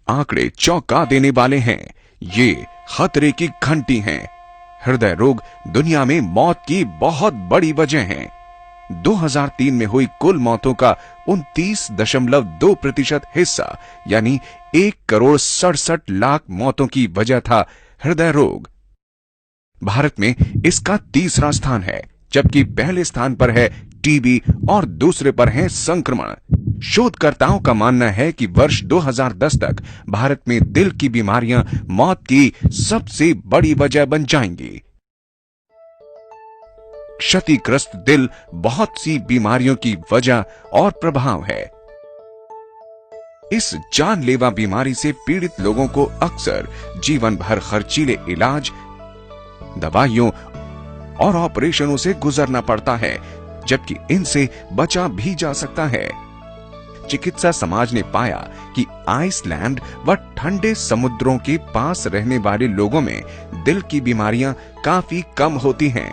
आंकड़े चौंका देने वाले हैं। ये खतरे की घंटी हैं। हृदय रोग दुनिया में मौत की बहुत बड़ी वजह है। 2003 में हुई कुल मौतों का 29.2% हिस्सा यानी 1,67,00,000 मौतों की वजह था हृदय रोग। भारत में इसका तीसरा स्थान है, जबकि पहले स्थान पर है टीबी और दूसरे पर है संक्रमण। शोधकर्ताओं का मानना है कि वर्ष 2010 तक भारत में दिल की बीमारियां मौत की सबसे बड़ी वजह बन जाएंगी। क्षतिग्रस्त दिल बहुत सी बीमारियों की वजह और प्रभाव है। इस जानलेवा बीमारी से पीड़ित लोगों को अक्सर जीवन भर खर्चीले इलाज, दवाइयों और ऑपरेशनों से गुजरना पड़ता है, जबकि इनसे बचा भी जा सकता है। चिकित्सा समाज ने पाया कि आइसलैंड व ठंडे समुद्रों के पास रहने वाले लोगों में दिल की बीमारियां काफी कम होती हैं।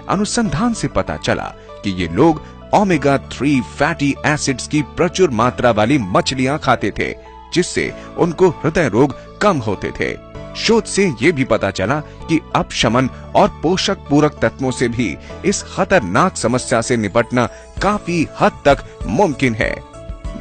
अनुसंधान से पता चला कि ये लोग ओमेगा 3 फैटी एसिड्स की प्रचुर मात्रा वाली मछलियां खाते थे, जिससे उनको हृदय रोग कम होते थे। शोध से यह भी पता चला कि अपशमन और पोषक पूरक तत्वों से भी इस खतरनाक समस्या से निपटना काफी हद तक मुमकिन है।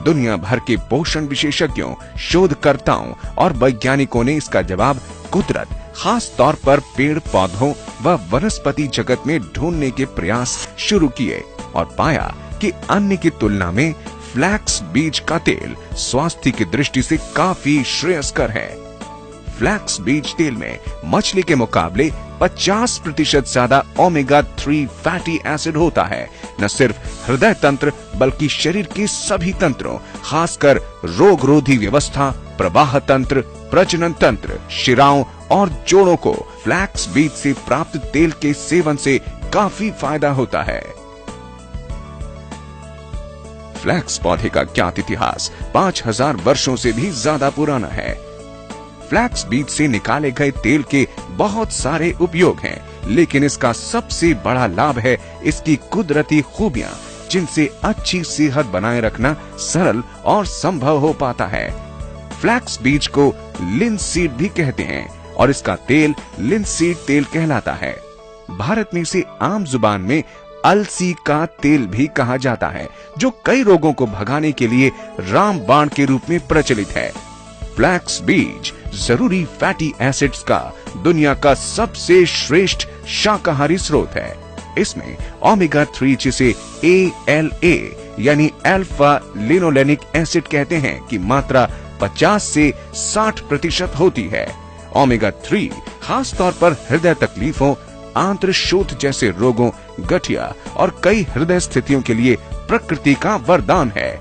दुनिया भर के पोषण विशेषज्ञों, शोधकर्ताओं और वैज्ञानिकों ने इसका जवाब कुदरत, खास तौर पर पेड़ पौधों व वनस्पति जगत में ढूंढने के प्रयास शुरू किए और पाया कि अन्य की तुलना में फ्लैक्स बीज का तेल स्वास्थ्य की दृष्टि से काफी श्रेयस्कर है। फ्लैक्स बीज तेल में मछली के मुकाबले 50% ज्यादा ओमेगा 3 फैटी एसिड होता है। न सिर्फ हृदय तंत्र बल्कि शरीर के सभी तंत्रों, खासकर रोग रोधी व्यवस्था, प्रवाह तंत्र, प्रजनन तंत्र, शिराओं और जोड़ों को फ्लैक्स बीज से प्राप्त तेल के सेवन से काफी फायदा होता है। फ्लैक्स पौधे का ज्ञात इतिहास 5000 वर्षों से भी ज्यादा पुराना है। फ्लैक्स बीज से निकाले गए तेल के बहुत सारे उपयोग हैं, लेकिन इसका सबसे बड़ा लाभ है इसकी कुदरती खूबियां, जिनसे अच्छी सेहत बनाए रखना सरल और संभव हो पाता है। फ्लैक्स बीज को लिनसीड भी कहते हैं और इसका तेल लिनसीड तेल कहलाता है। भारत में इसे आम जुबान में अलसी का तेल भी कहा जाता है, जो कई रोगों को भगाने के लिए रामबाण के रूप में प्रचलित है। फ्लैक्स बीज जरूरी फैटी एसिड्स का दुनिया का सबसे श्रेष्ठ शाकाहारी स्रोत है। इसमें ओमेगा 3 जिसे ALA यानी अल्फा लिनोलेनिक एसिड कहते हैं की मात्रा 50 से 60% होती है। ओमेगा 3 खास तौर पर हृदय तकलीफों, आंत्रशोथ जैसे रोगों, गठिया और कई हृदय स्थितियों के लिए प्रकृति का वरदान है,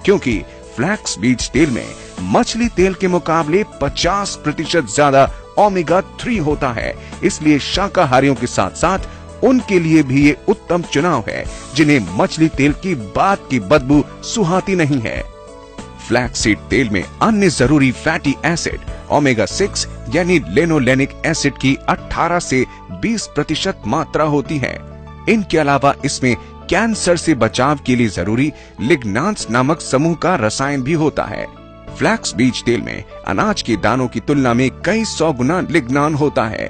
क्योंकि फ्लैक्स बीज तेल में मछली तेल के मुकाबले 50% ज्यादा ओमेगा 3 होता है। इसलिए शाकाहारियों के साथ साथ उनके लिए भी ये उत्तम चुनाव है जिन्हें मछली तेल की बात की बदबू सुहाती नहीं है। फ्लैक्सीड तेल में अन्य जरूरी फैटी एसिड ओमेगा 6 यानी लिनोलेनिक एसिड की 18 से 20% मात्रा होती है। इनके अलावा इसमें कैंसर से बचाव के लिए जरूरी लिग्नांस नामक समूह का रसायन भी होता है। फ्लैक्स बीज तेल में अनाज के दानों की तुलना में कई 100 गुना लिग्नान होता है।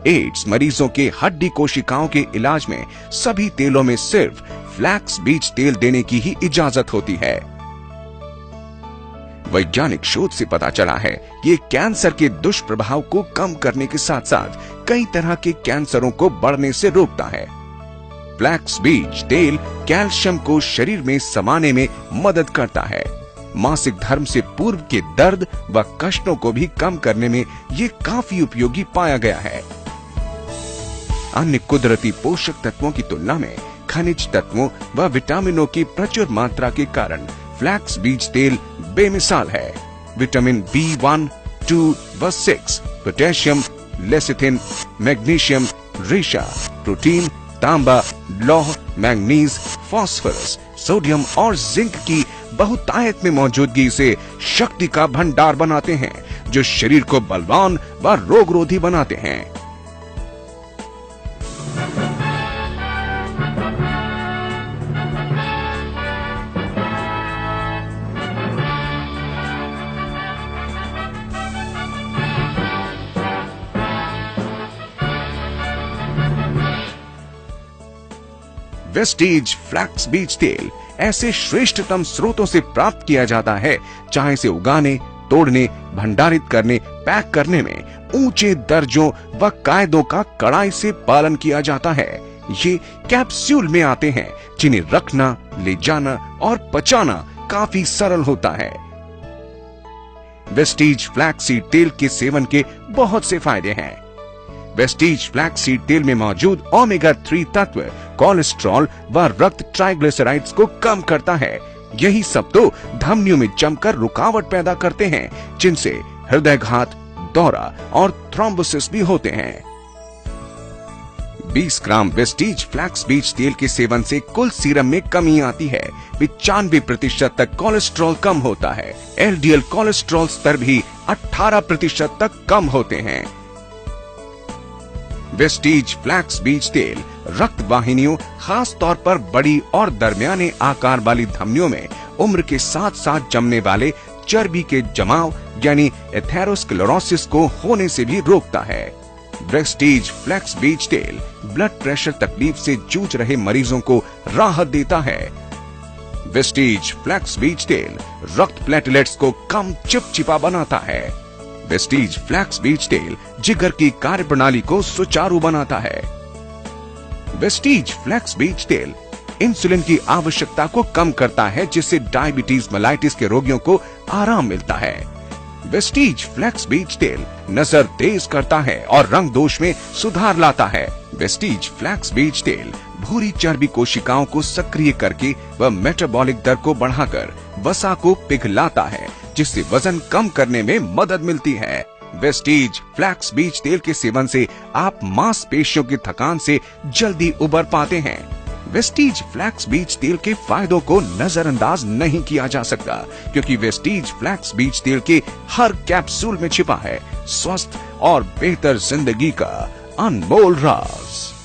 एड्स मरीजों के हड्डी कोशिकाओं के इलाज में सभी तेलों में सिर्फ फ्लैक्स बीज तेल देने की ही इजाजत होती है। वैज्ञानिक शोध से पता चला है कि ये कैंसर के दुष्प्रभाव को कम करने के साथ साथ कई तरह के कैंसरों को बढ़ने से रोकता है। फ्लैक्स बीज तेल कैल्शियम को शरीर में समाने में मदद करता है। मासिक धर्म से पूर्व के दर्द व कष्टों को भी कम करने में ये काफी उपयोगी पाया गया है। अन्य कुदरती पोषक तत्वों की तुलना में खनिज तत्वों व विटामिनों की प्रचुर मात्रा के कारण फ्लैक्स बीज तेल बेमिसाल है। विटामिन B1, 2 व 6, पोटेशियम, लेसिथिन, मैग्नीशियम, रेशा, प्रोटीन, तांबा, लौह, मैंगनीज, फास्फोरस, सोडियम और जिंक की बहुतायत में मौजूदगी से शक्ति का भंडार बनाते हैं, जो शरीर को बलवान व रोगरोधी बनाते हैं। वेस्टीज फ्लैक्स बीज तेल ऐसे श्रेष्ठतम स्रोतों से प्राप्त किया जाता है जहां इसे उगाने, तोड़ने, भंडारित करने, पैक करने में ऊंचे दर्जों व कायदों का कड़ाई से पालन किया जाता है। ये कैप्सूल में आते हैं जिन्हें रखना, ले जाना और पचाना काफी सरल होता है। वेस्टीज फ्लैक्स सीड तेल के सेवन के बहुत से फायदे हैं। वेस्टीज फ्लैक्स सीड तेल में मौजूद ओमेगा 3 तत्व कोलेस्ट्रॉल व रक्त ट्राइग्लिसराइड्स को कम करता है। यही सब तो धमनियों में जमकर रुकावट पैदा करते हैं, जिनसे हृदयघात, दौरा और थ्रोम्बोसिस भी होते हैं। 20 ग्राम वेस्टीज फ्लैक्स बीज तेल के सेवन से कुल सीरम में कमी आती है। 95% तक कोलेस्ट्रॉल कम होता है। एलडीएल कोलेस्ट्रॉल स्तर भी 18% तक कम होते हैं। वेस्टीज फ्लैक्स बीज तेल रक्त वाहिनियों, खास तौर पर बड़ी और दरमियाने आकार वाली धमनियों में उम्र के साथ साथ जमने वाले चर्बी के जमाव यानी एथेरोस्क्लेरोसिस को होने से भी रोकता है। वेस्टीज फ्लैक्स बीज तेल ब्लड प्रेशर तकलीफ से जूझ रहे मरीजों को राहत देता है। वेस्टीज फ्लैक्स बीज तेल रक्त प्लेटलेट्स को कम चिपचिपा बनाता है। वेस्टीज फ्लैक्स बीज तेल जिगर की कार्यप्रणाली को सुचारू बनाता है। वेस्टीज फ्लैक्स बीज तेल इंसुलिन की आवश्यकता को कम करता है, जिससे डायबिटीज मेलाइटिस के रोगियों को आराम मिलता है। वेस्टीज फ्लैक्स बीज तेल नजर तेज करता है और रंग दोष में सुधार लाता है। वेस्टीज फ्लैक्स बीज तेल भूरी चर्बी कोशिकाओं को सक्रिय करके व मेटाबॉलिक दर को बढ़ाकर वसा को पिघलाता है, जिससे वजन कम करने में मदद मिलती है। वेस्टीज फ्लैक्स बीज तेल के सेवन से आप मांसपेशियों की थकान से जल्दी उबर पाते हैं। वेस्टीज फ्लैक्स बीज तेल के फायदों को नजरअंदाज नहीं किया जा सकता, क्योंकि वेस्टीज फ्लैक्स बीज तेल के हर कैप्सूल में छिपा है स्वस्थ और बेहतर जिंदगी का अनमोल राज।